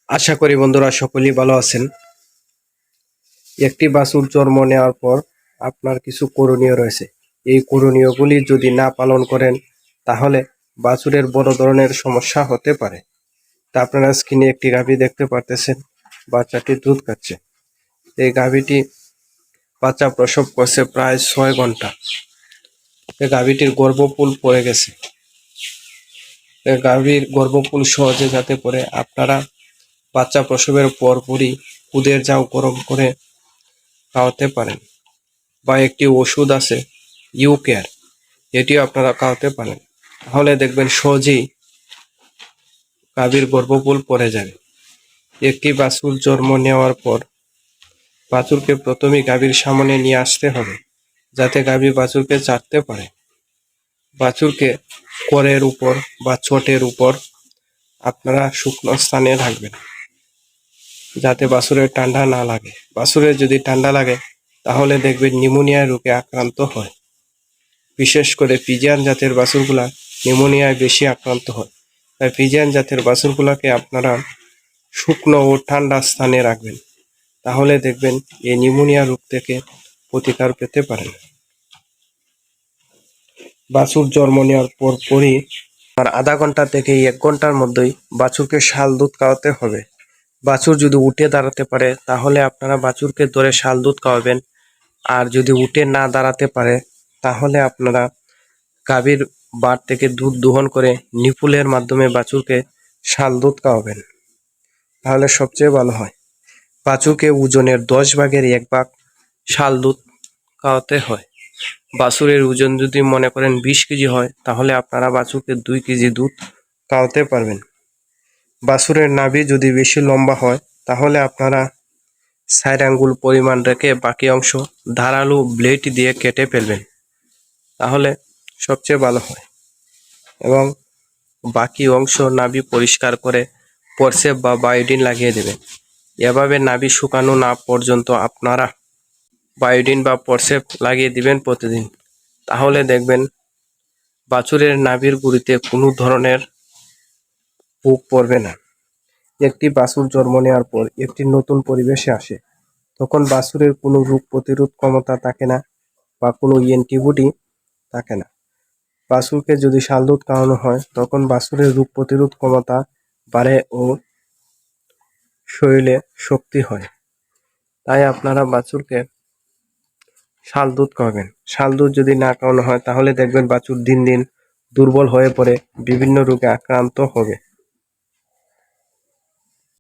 আশা করি বন্ধুরা সকলেই ভালো আছেন। একটি বাছুর জন্ম নেওয়ার পর আপনার কিছু করণীয় রয়েছে। এই করণীয়গুলি যদি না পালন করেন তাহলে বাছুরের বড় ধরনের সমস্যা হতে পারে। তা আপনারা স্ক্রিনে একটি গাভী দেখতে পারতেছেন, বাচ্চাটি দুধ খাচ্ছে। এই গাভীটি বাচ্চা প্রসব করছে প্রায় 6 ঘন্টা। এই গাভীটির গর্ভপুল পড়ে গেছে। এই গাভীর গর্ভপুল সহজে যাতে পড়ে আপনারা বাচ্চা প্রসবের পরপরই কুদের জাউ গরম করে খাওয়াতে পারেন, বা একটি ওষুধ আছে ইউকেয়ার, এটিও আপনারা খাওয়াতে পারেন। তাহলে দেখবেন সহজেই গাভীর গর্ভপুল পড়ে যাবে। একটি বাছুর জন্ম নেওয়ার পর বাছুরকে প্রথমেই গাভীর সামনে নিয়ে আসতে হবে, যাতে গাভী বাছুরকে চাটতে পারে। বাছুরকে কোরের উপর বা ছোটের উপর আপনারা শুকনো স্থানে রাখবেন, যাতে বাছুরের ঠান্ডা না লাগে। বাছুরের যদি ঠান্ডা লাগে তাহলে দেখবেন নিউমোনিয়া রোগে আক্রান্ত হয়। বিশেষ করে ফ্রিজিয়ান জাতের বাছুরগুলা নিউমোনিয়ায় বেশি আক্রান্ত হয়। তাই ফ্রিজিয়ান জাতের বাছুরগুলাকে আপনারা শুকনো ও ঠান্ডা স্থানে রাখবেন, তাহলে দেখবেন এই নিউমোনিয়া রোগ থেকে প্রতিকার পেতে পারেন। বাছুর জন্ম নেওয়ার পরই আর আধা ঘন্টা থেকে 1 ঘন্টার মধ্যেই বাছুরকে শাল দুধ খাওয়াতে হবে। বাছুর যদি উঠে দাঁড়াতে পারে তাহলে আপনারা বাছুরকে ধরে শাল দুধ খাওয়াবেন, আর যদি উঠে না দাঁড়াতে পারে তাহলে আপনারা গাভীর বাট থেকে দুধ দোহন করে নিপুলের মাধ্যমে বাছুরকে শাল দুধ খাওয়াবেন, তাহলে সবচেয়ে ভালো হয়। বাছুরকে ওজনের 10 ভাগের 1 ভাগ শাল দুধ খাওয়াতে হয়। বাছুরের ওজন যদি মনে করেন 20 কেজি হয় তাহলে আপনারা বাছুরকে 2 কেজি দুধ খাওয়াতে পারবেন। বাছুরের নাভি যদি বেশি লম্বা হয় তাহলে আপনারা 4 আঙ্গুল পরিমাণ রেখে বাকি অংশ ধারালো ব্লেড দিয়ে কেটে ফেলবেন, তাহলে সবচেয়ে ভালো হয়। এবং বাকি অংশ নাভি পরিষ্কার করে পরসেপ বা বায়োডিন লাগিয়ে দেবেন। এভাবে নাভি শুকানো না পর্যন্ত আপনারা বায়োডিন বা পরসেপ লাগিয়ে দিবেন প্রতিদিন, তাহলে দেখবেন বাছুরের নাভির গুঁড়িতে কোনো ধরনের পোক পড়বে না। একটি বাছুর জন্ম নেওয়ার পর একটি নতুন পরিবেশে আসে, তখন বাছুরের কোনো রোগ প্রতিরোধ ক্ষমতা থাকে না বা কোনো অ্যান্টিবডি থাকে না। বাছুরকে যদি শাল দুধ খাওয়ানো হয় তখন বাছুরের রোগ প্রতিরোধ ক্ষমতা বাড়ে ও শরীরে শক্তি হয়। তাই আপনারা বাছুরকে শাল দুধ খাওয়াবেন। শাল দুধ যদি না খাওয়ানো হয় তাহলে দেখবেন বাছুর দিন দিন দুর্বল হয়ে পড়ে বিভিন্ন রোগে আক্রান্ত হবে।